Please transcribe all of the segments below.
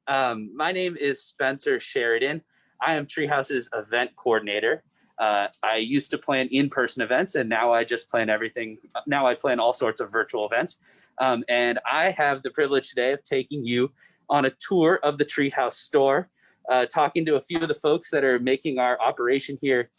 My name is Spencer Sheridan. I am Treehouse's event coordinator. I used to plan in-person events, and now I just plan everything. Now I plan all sorts of virtual events. And I have the privilege today of taking you on a tour of the Treehouse store, talking to a few of the folks that are making our operation here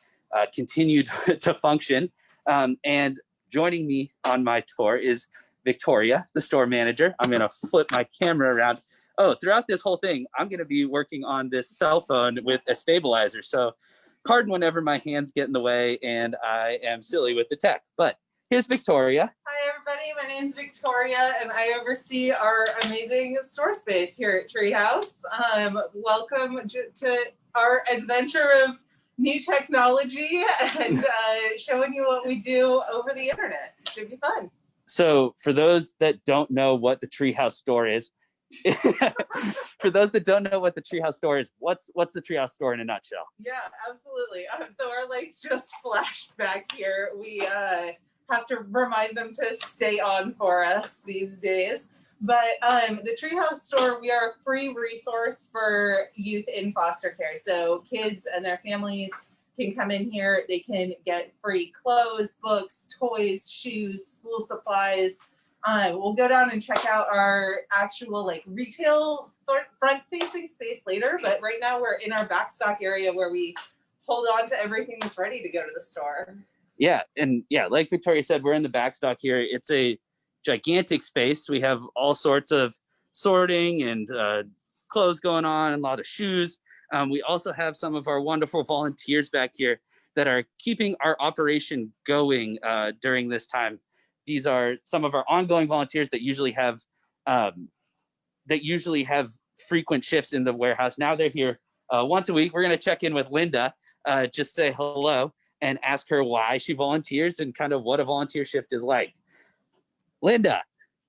continue to function. And joining me on my tour is Victoria, the store manager. I'm going to flip my camera around. Oh, throughout this whole thing, I'm going to be working on this cell phone with a stabilizer. So pardon whenever my hands get in the way and I am silly with the tech. But here's Victoria. Hi, everybody. My name is Victoria, and I oversee our amazing store space here at Treehouse. Welcome to our adventure of new technology and showing you what we do over the internet. Should be fun. So for those that don't know what the Treehouse store is, for those that don't know what the Treehouse store is, what's the Treehouse store in a nutshell? Yeah, absolutely. So our lights just flashed back here. We have to remind them to stay on for us these days. But the Treehouse store, we are a free resource for youth in foster care. So kids and their families can come in here. They can get free clothes, books, toys, shoes, school supplies. We'll go down and check out our actual retail front-facing space later. But right now we're in our backstock area where we hold on to everything that's ready to go to the store. Yeah, and yeah, like Victoria said, we're in the backstock here. It's a gigantic space. We have all sorts of sorting and clothes going on, and a lot of shoes. We also have some of our wonderful volunteers back here that are keeping our operation going during this time. These are some of our ongoing volunteers that usually have frequent shifts in the warehouse. Now they're here once a week. We're going to check in with Linda, just say hello and ask her why she volunteers and kind of what a volunteer shift is like. Linda.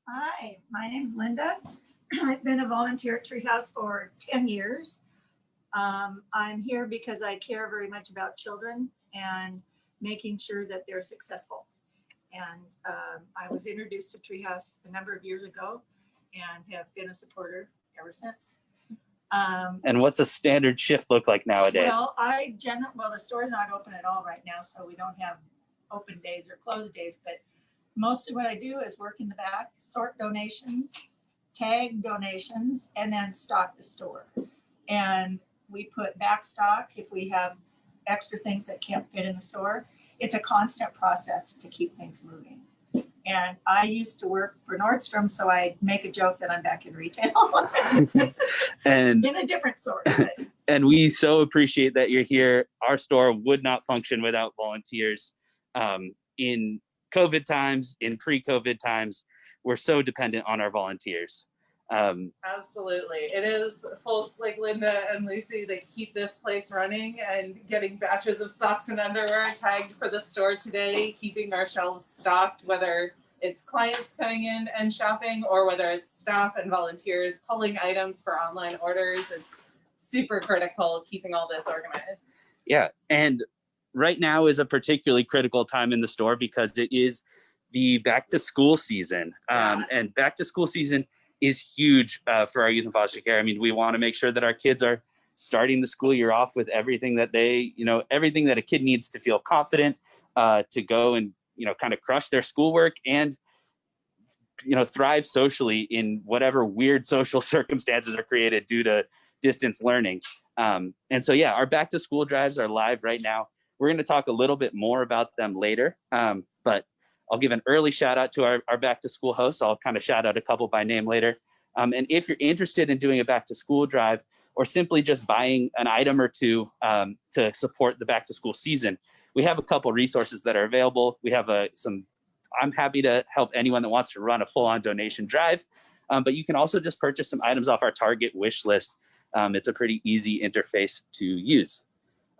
Hi, my name's Linda. I've been a volunteer at Treehouse for 10 years. I'm here because I care very much about children and making sure that they're successful. And I was introduced to Treehouse a number of years ago and have been a supporter ever since. And what's a standard shift look like nowadays? Well, the store's not open at all right now, so we don't have open days or closed days, but mostly what I do is work in the back, sort donations, tag donations, and then stock the store. And we put back stock if we have extra things that can't fit in the store. It's a constant process to keep things moving. And I used to work for Nordstrom, so I make a joke that I'm back in retail. And in a different sort. But. And we so appreciate that you're here. Our store would not function without volunteers. In COVID times, in pre-COVID times, we're so dependent on our volunteers. Absolutely. It is folks like Linda and Lucy that keep this place running and getting batches of socks and underwear tagged for the store today, keeping our shelves stocked, whether it's clients coming in and shopping or whether it's staff and volunteers pulling items for online orders. It's super critical keeping all this organized. Yeah. And right now is a particularly critical time in the store because it is the back to school season. And back to school season is huge for our youth in foster care. I mean, we want to make sure that our kids are starting the school year off with everything that everything that a kid needs to feel confident to go and, kind of crush their schoolwork and, thrive socially in whatever weird social circumstances are created due to distance learning. And so, yeah, our back to school drives are live right now. We're going to talk a little bit more about them later, but I'll give an early shout out to our back to school hosts. I'll kind of shout out a couple by name later. And if you're interested in doing a back to school drive or simply just buying an item or two to support the back to school season, we have a couple resources that are available. We have I'm happy to help anyone that wants to run a full on donation drive, but you can also just purchase some items off our Target wish list. It's a pretty easy interface to use.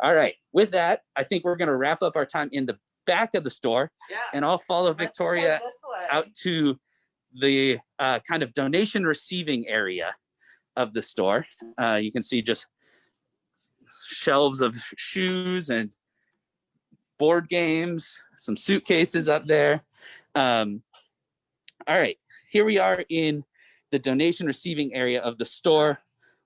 All right, with that, I think we're going to wrap up our time in the back of the store, and I'll follow Victoria out to the kind of donation receiving area of the store. You can see just shelves of shoes and board games, some suitcases up there. All right, here we are in the donation receiving area of the store.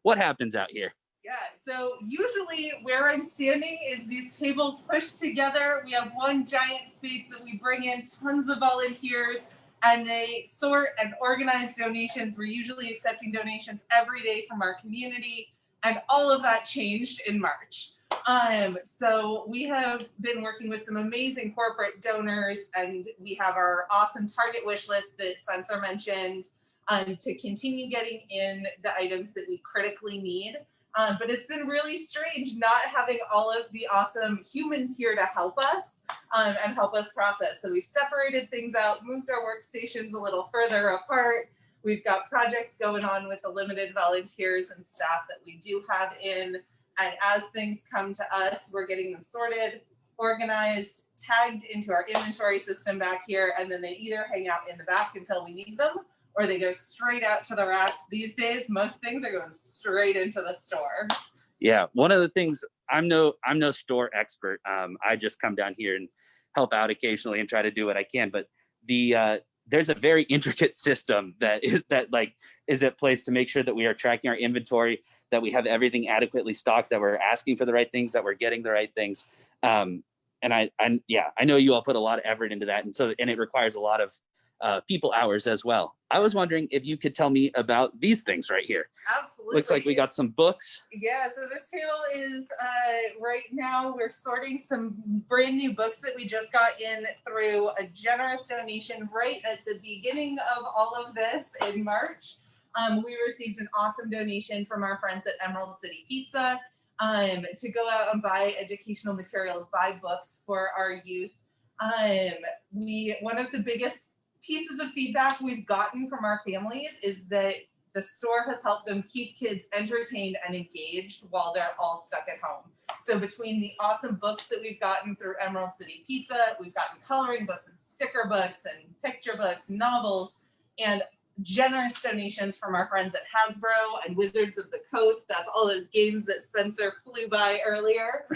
what happens out here? Yeah, so usually where I'm standing is these tables pushed together. We have one giant space that we bring in tons of volunteers, and they sort and organize donations. We're usually accepting donations every day from our community, and all of that changed in March. So we have been working with some amazing corporate donors, and we have our awesome Target wish list that Spencer mentioned, to continue getting in the items that we critically need. But it's been really strange not having all of the awesome humans here to help us, and help us process. So we've separated things out, moved our workstations a little further apart. We've got projects going on with the limited volunteers and staff that we do have in. And as things come to us, we're getting them sorted, organized, tagged into our inventory system back here, and then they either hang out in the back until we need them, or they go straight out to the racks. These days, most things are going straight into the store. Yeah, one of the things, I'm no store expert. I just come down here and help out occasionally and try to do what I can. But there's a very intricate system that is at place to make sure that we are tracking our inventory, that we have everything adequately stocked, that we're asking for the right things, that we're getting the right things. And I know you all put a lot of effort into that, and it requires a lot of people hours as well. I was wondering if you could tell me about these things right here. Absolutely. Looks like we got some books. Yeah, so this table is right now we're sorting some brand new books that we just got in through a generous donation right at the beginning of all of this in March. We received an awesome donation from our friends at Emerald City Pizza to go out and buy educational materials, buy books for our youth. One of the biggest pieces of feedback we've gotten from our families is that the store has helped them keep kids entertained and engaged while they're all stuck at home. So between the awesome books that we've gotten through Emerald City Pizza, we've gotten coloring books and sticker books and picture books, novels, and generous donations from our friends at Hasbro and Wizards of the Coast. That's all those games that Spencer flew by earlier.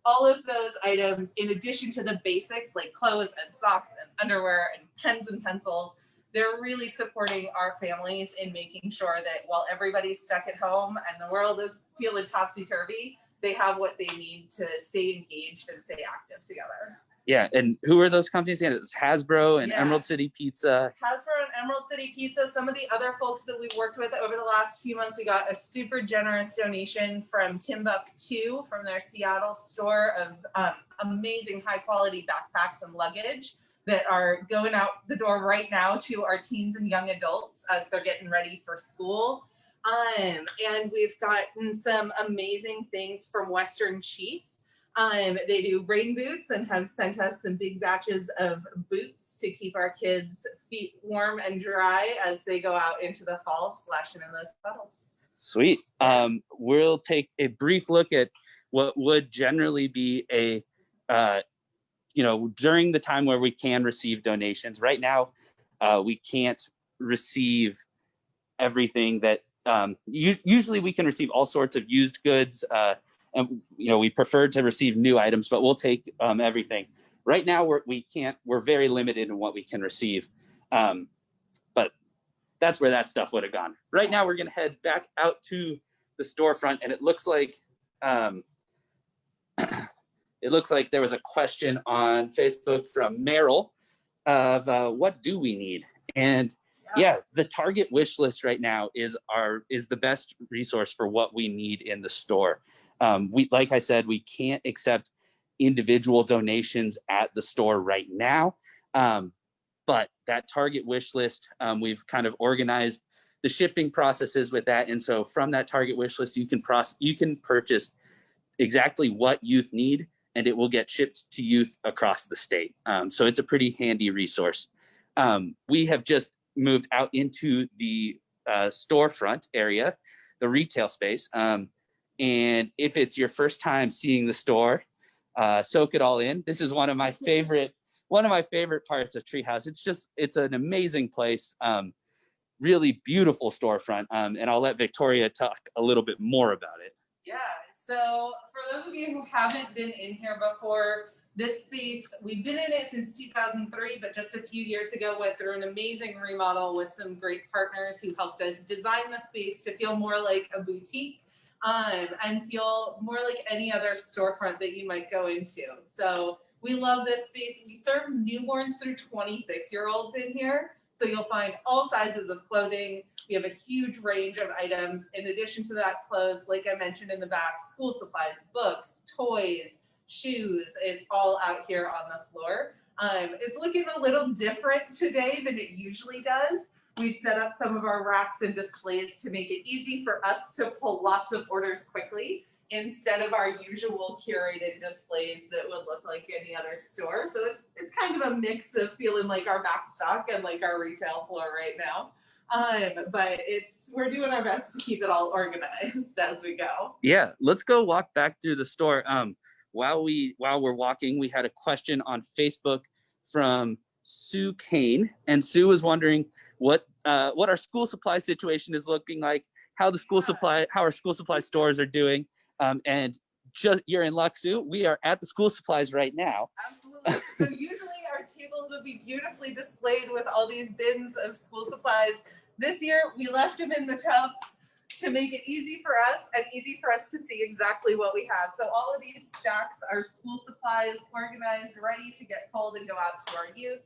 All of those items, in addition to the basics like clothes and socks and underwear and pens and pencils, they're really supporting our families in making sure that while everybody's stuck at home and the world is feeling topsy-turvy, they have what they need to stay engaged and stay active together. Yeah, and who are those companies again? It's Hasbro and Emerald City Pizza. Hasbro and Emerald City Pizza. Some of the other folks that we've worked with over the last few months, we got a super generous donation from Timbuk2 from their Seattle store of amazing high quality backpacks and luggage that are going out the door right now to our teens and young adults as they're getting ready for school. And we've gotten some amazing things from Western Chief. They do rain boots and have sent us some big batches of boots to keep our kids' feet warm and dry as they go out into the fall splashing in those puddles. Sweet. We'll take a brief look at what would generally be a, during the time where we can receive donations. Right now, we can't receive everything that, usually we can receive all sorts of used goods, and we prefer to receive new items, but we'll take everything. Right now, we're very limited in what we can receive, but that's where that stuff would have gone. Right now, we're going to head back out to the storefront, and it looks like there was a question on Facebook from Merrill of what do we need? And yeah, the Target wish list right now is the best resource for what we need in the store. Like I said, we can't accept individual donations at the store right now. But that Target wish list, we've kind of organized the shipping processes with that. And so from that Target wish list, you can purchase exactly what youth need, and it will get shipped to youth across the state. So it's a pretty handy resource. We have just moved out into the storefront area, the retail space. And if it's your first time seeing the store, soak it all in. This is one of my favorite parts of Treehouse. It's an amazing place, really beautiful storefront. And I'll let Victoria talk a little bit more about it. Yeah, so for those of you who haven't been in here before, This space, we've been in it since 2003, but just a few years ago went through an amazing remodel with some great partners who helped us design the space to feel more like a boutique and feel more like any other storefront that you might go into. So we love this space. We serve newborns through 26-year-olds in here. So you'll find all sizes of clothing. We have a huge range of items. In addition to that, clothes, like I mentioned in the back, school supplies, books, toys, shoes. It's all out here on the floor. It's looking a little different today than it usually does. We've set up some of our racks and displays to make it easy for us to pull lots of orders quickly instead of our usual curated displays that would look like any other store. So it's kind of a mix of feeling like our back stock and like our retail floor right now. But we're doing our best to keep it all organized as we go. Yeah, let's go walk back through the store. While we're walking, we had a question on Facebook from Sue Kane, and Sue was wondering what our school supply situation is looking like, how our school supply stores are doing, and you're in luck, Sue. We are at the school supplies right now. Absolutely. So usually our tables would be beautifully displayed with all these bins of school supplies. This year we left them in the tubs to make it easy for us and easy for us to see exactly what we have. So all of these stacks are school supplies organized, ready to get pulled and go out to our youth.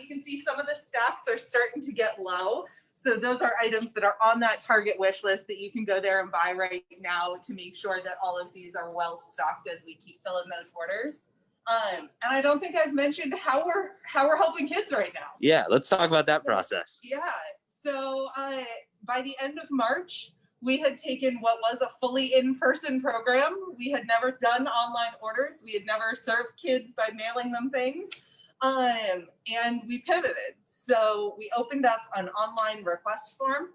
You can see some of the stacks are starting to get low. So those are items that are on that Target wish list that you can go there and buy right now to make sure that all of these are well stocked as we keep filling those orders. And I don't think I've mentioned how we're helping kids right now. Yeah, let's talk about that process. Yeah. So by the end of March, we had taken what was a fully in-person program. We had never done online orders. We had never served kids by mailing them things. And we pivoted. So we opened up an online request form.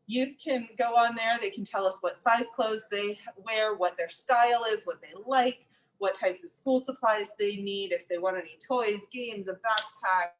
Youth can go on there. They can tell us what size clothes they wear, what their style is, what they like, what types of school supplies they need, if they want any toys, games, a backpack.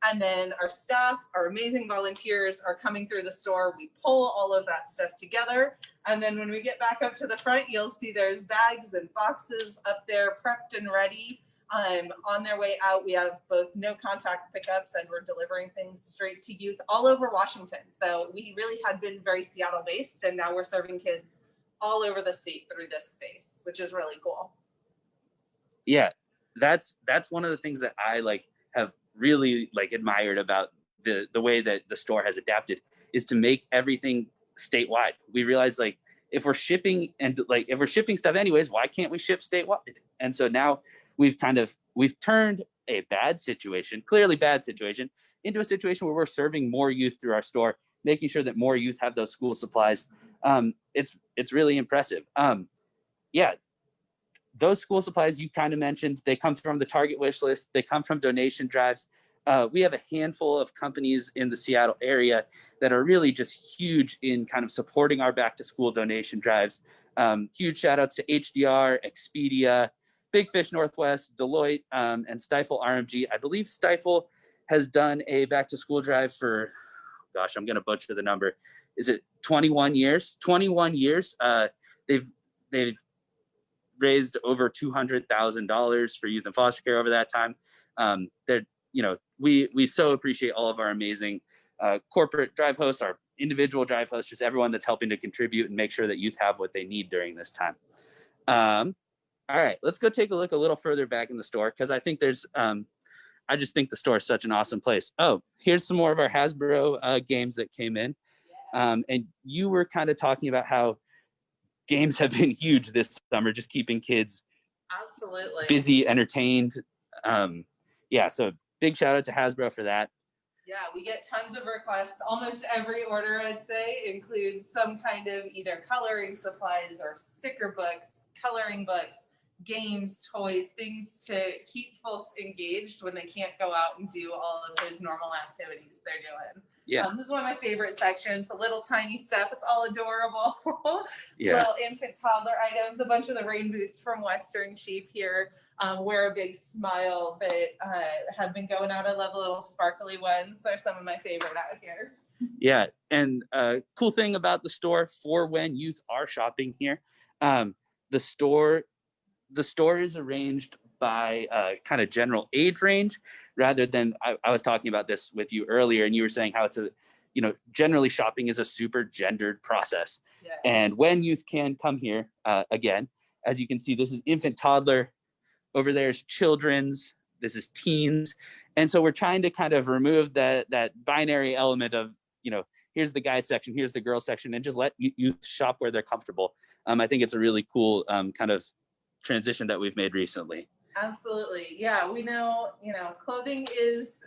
And then our staff, our amazing volunteers are coming through the store. We pull all of that stuff together. And then when we get back up to the front, you'll see there's bags and boxes up there prepped and ready. On their way out, we have both no contact pickups and we're delivering things straight to youth all over Washington. So we really had been very Seattle based, and now we're serving kids all over the state through this space, which is really cool. Yeah, that's one of the things that I have really admired about the way that the store has adapted is to make everything statewide. We realize if we're shipping stuff anyways, why can't we ship statewide? And so now we've turned a clearly bad situation into a situation where we're serving more youth through our store, making sure that more youth have those school supplies. It's really impressive. Yeah, those school supplies you kind of mentioned, they come from the Target wish list. They come from donation drives. We have a handful of companies in the Seattle area that are really just huge in kind of supporting our back to school donation drives. Huge shout outs to HDR, Expedia, Big Fish Northwest, Deloitte, and Stifle RMG. I believe Stifle has done a back to school drive for, gosh, I'm going to butcher the number. Is it 21 years? 21 years. They've raised over $200,000 for youth in foster care over that time. We so appreciate all of our amazing corporate drive hosts, our individual drive hosts, just everyone that's helping to contribute and make sure that youth have what they need during this time. All right, let's go take a look a little further back in the store because I think I just think the store is such an awesome place. Oh, here's some more of our Hasbro games that came in. And you were kind of talking about how games have been huge this summer, just keeping kids absolutely busy, entertained. So big shout out to Hasbro for that. Yeah, we get tons of requests. Almost every order, I'd say, includes some kind of either coloring supplies or sticker books, coloring books, games, toys, things to keep folks engaged when they can't go out and do all of those normal activities they're doing. Yeah. This is one of my favorite sections, the little tiny stuff. It's all adorable. Yeah. Little infant toddler items, a bunch of the rain boots from Western Sheep here. Wear a big smile that have been going out. I love the little sparkly ones. They're some of my favorite out here. Yeah, and cool thing about the store for when youth are shopping here, the store is arranged by kind of general age range, rather than, I was talking about this with you earlier, and you were saying how it's generally shopping is a super gendered process. Yeah. And when youth can come here, again, as you can see, this is infant toddler, over there's children's, this is teens. And so we're trying to kind of remove that binary element of, here's the guy section, here's the girl section, and just let youth shop where they're comfortable. I think it's a really cool kind of transition that we've made recently. Absolutely. Yeah, we know, clothing is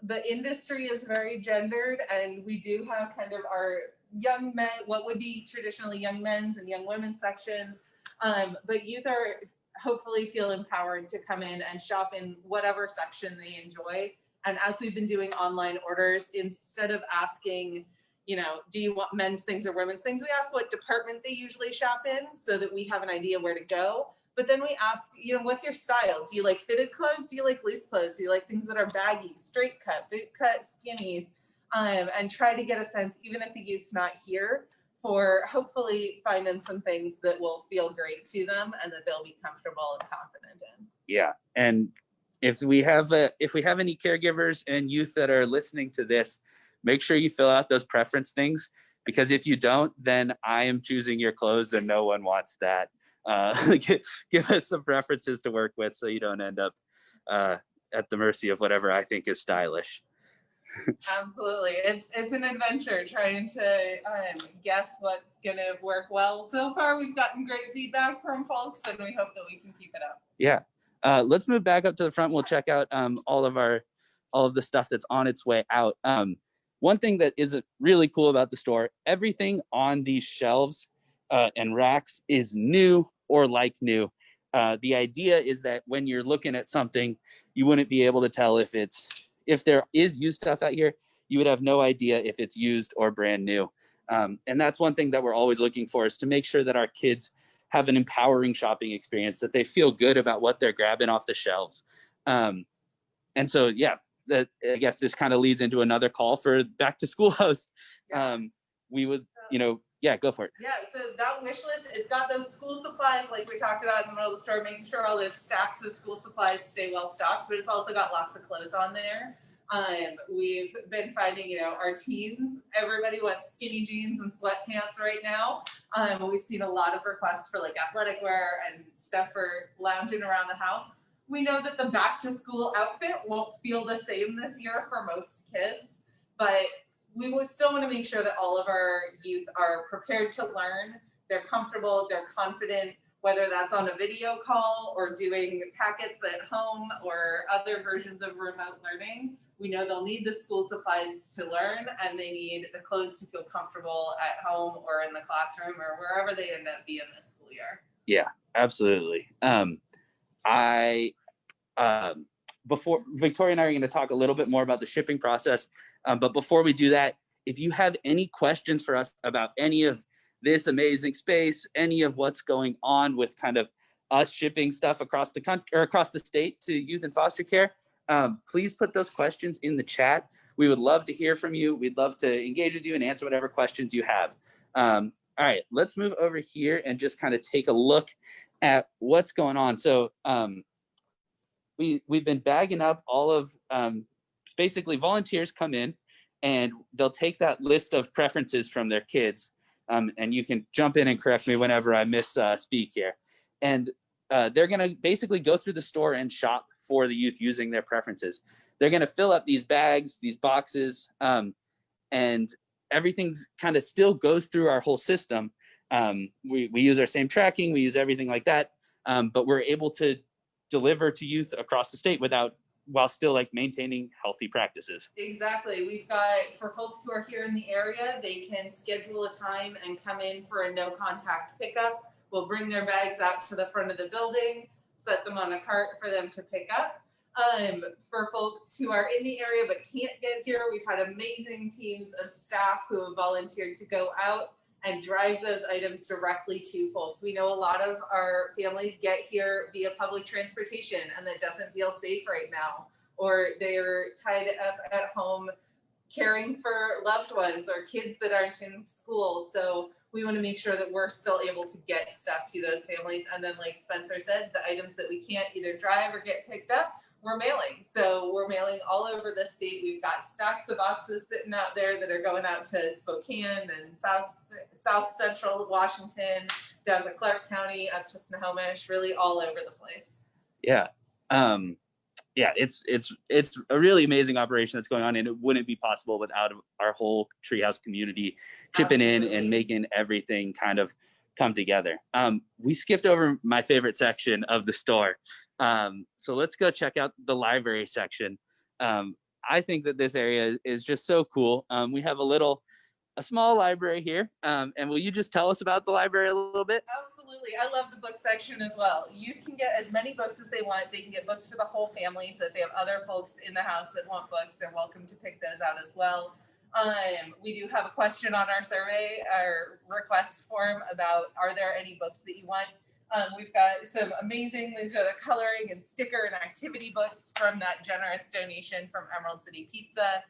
the industry is very gendered, and we do have kind of our young men, what would be traditionally young men's and young women's sections. But youth are hopefully feel empowered to come in and shop in whatever section they enjoy. And as we've been doing online orders, instead of asking, do you want men's things or women's things, we ask what department they usually shop in so that we have an idea where to go. But then we ask, what's your style? Do you like fitted clothes? Do you like loose clothes? Do you like things that are baggy, straight cut, boot cut, skinnies? And try to get a sense, even if the youth's not here, for hopefully finding some things that will feel great to them and that they'll be comfortable and confident in. Yeah, and if we have any caregivers and youth that are listening to this, make sure you fill out those preference things, because if you don't, then I am choosing your clothes and no one wants that. Give us some preferences to work with so you don't end up at the mercy of whatever I think is stylish. Absolutely. It's an adventure trying to guess what's going to work well. So far, we've gotten great feedback from folks, and we hope that we can keep it up. Yeah. Let's move back up to the front. We'll check out all of the stuff that's on its way out. One thing that is really cool about the store, everything on these shelves and racks is new or like new. The idea is that when you're looking at something, you wouldn't be able to tell if there is used stuff out here, you would have no idea if it's used or brand new. And that's one thing that we're always looking for, is to make sure that our kids have an empowering shopping experience, that they feel good about what they're grabbing off the shelves. And so, yeah, I guess this kind of leads into another call for back to school house. We would, yeah, go for it. Yeah, so that wish list, it's got those school supplies like we talked about in the middle of the store, making sure all those stacks of school supplies stay well stocked, but it's also got lots of clothes on there. We've been finding, our teens, everybody wants skinny jeans and sweatpants right now. We've seen a lot of requests for like athletic wear and stuff for lounging around the house. We know that the back to school outfit won't feel the same this year for most kids, but we would still want to make sure that all of our youth are prepared to learn. They're comfortable, they're confident, whether that's on a video call or doing packets at home or other versions of remote learning. We know they'll need the school supplies to learn, and they need the clothes to feel comfortable at home or in the classroom or wherever they end up being this school year. Yeah, absolutely. Before Victoria and I are going to talk a little bit more about the shipping process, but before we do that, if you have any questions for us about any of this amazing space, any of what's going on with kind of us shipping stuff across the country or across the state to youth in foster care, please put those questions in the chat. We would love to hear from you. We'd love to engage with you and answer whatever questions you have. All right, let's move over here and just kind of take a look at what's going on. So we've been bagging up all of, basically volunteers come in and they'll take that list of preferences from their kids. And you can jump in and correct me whenever I speak here. And they're going to basically go through the store and shop for the youth using their preferences. They're going to fill up these bags, these boxes, and everything kind of still goes through our whole system. We use our same tracking, we use everything like that, but we're able to deliver to youth across the state while still like maintaining healthy practices. Exactly. We've got, for folks who are here in the area, they can schedule a time and come in for a no contact pickup. We'll bring their bags out to the front of the building, set them on a cart for them to pick up. For folks who are in the area but can't get here, we've had amazing teams of staff who have volunteered to go out and drive those items directly to folks. We know a lot of our families get here via public transportation and that doesn't feel safe right now, or they're tied up at home caring for loved ones or kids that aren't in school. So we we want to make sure that we're still able to get stuff to those families. And then, like Spencer said, the items that we can't either drive or get picked up, we're mailing. So we're mailing all over the state. We've got stacks of boxes sitting out there that are going out to Spokane and South Central Washington, down to Clark County, up to Snohomish, really all over the place. Yeah. Yeah, it's a really amazing operation that's going on, and it wouldn't be possible without our whole Treehouse community chipping in and making everything kind of come together. We skipped over my favorite section of the store. So let's go check out the library section. I think that this area is just so cool. We have a small library here. And will you just tell us about the library a little bit? Absolutely. I love the book section as well. You can get as many books as they want. They can get books for the whole family. So if they have other folks in the house that want books, they're welcome to pick those out as well. We do have a question on our survey, our request form about, are there any books that you want? We've got some amazing, these are the coloring and sticker and activity books from that generous donation from Emerald City Pizza.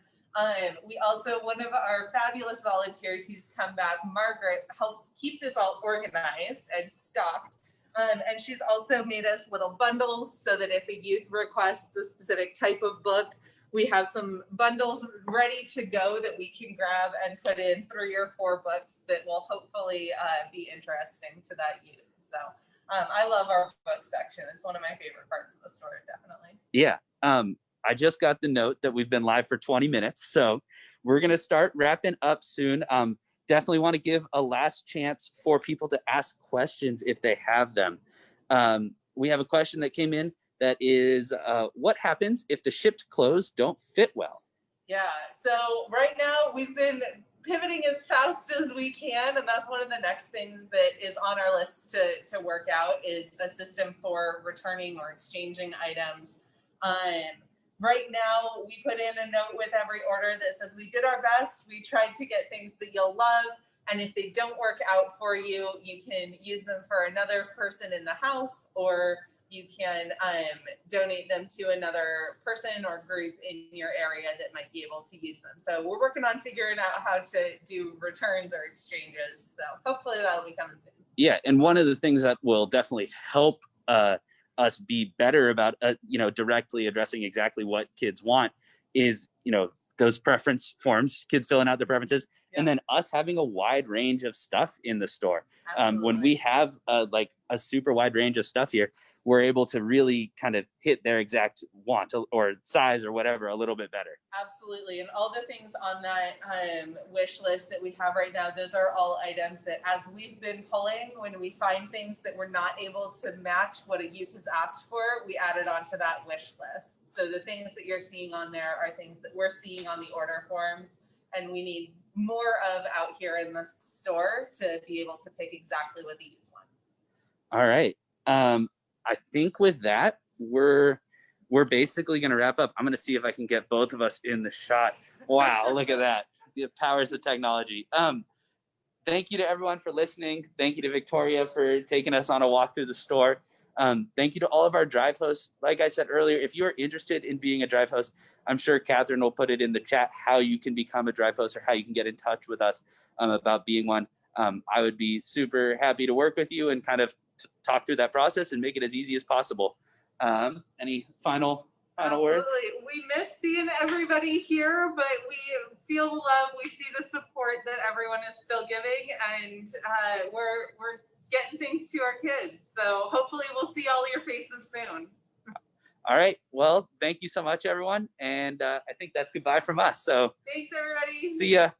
We also, one of our fabulous volunteers who's come back, Margaret, helps keep this all organized and stocked. And she's also made us little bundles so that if a youth requests a specific type of book, we have some bundles ready to go that we can grab and put in 3 or 4 books that will hopefully be interesting to that youth. So I love our book section. It's one of my favorite parts of the store, definitely. Yeah. I just got the note that we've been live for 20 minutes. So we're going to start wrapping up soon. Definitely want to give a last chance for people to ask questions if they have them. We have a question that came in that is, what happens if the shipped clothes don't fit well? Yeah, so right now we've been pivoting as fast as we can, and that's one of the next things that is on our list to work out is a system for returning or exchanging items. Right now, we put in a note with every order that says we did our best, we tried to get things that you'll love, and if they don't work out for you, you can use them for another person in the house, or you can donate them to another person or group in your area that might be able to use them. So we're working on figuring out how to do returns or exchanges. So hopefully that'll be coming soon. Yeah, and one of the things that will definitely help us be better about, directly addressing exactly what kids want is, those preference forms, kids filling out their preferences, and then us having a wide range of stuff in the store. When we have a super wide range of stuff here, we're able to really kind of hit their exact want or size or whatever a little bit better. Absolutely. And all the things on that wish list that we have right now, those are all items that as we've been pulling, when we find things that we're not able to match what a youth has asked for, we add it onto that wish list. So the things that you're seeing on there are things that we're seeing on the order forms, and we need more of out here in the store to be able to pick exactly what the youth want. All right. I think with that, we're basically going to wrap up. I'm going to see if I can get both of us in the shot. Wow, look at that. The powers of technology. Thank you to everyone for listening. Thank you to Victoria for taking us on a walk through the store. Thank you to all of our drive hosts. Like I said earlier, if you are interested in being a drive host, I'm sure Catherine will put it in the chat how you can become a drive host or how you can get in touch with us about being one. I would be super happy to work with you and kind of talk through that process and make it as easy as possible. Any final words? Absolutely. We miss seeing everybody here, but we feel the love. We see the support that everyone is still giving, and we're getting things to our kids. So hopefully we'll see all your faces soon. All right. Well, thank you so much, everyone. And I think that's goodbye from us. So thanks, everybody. See ya.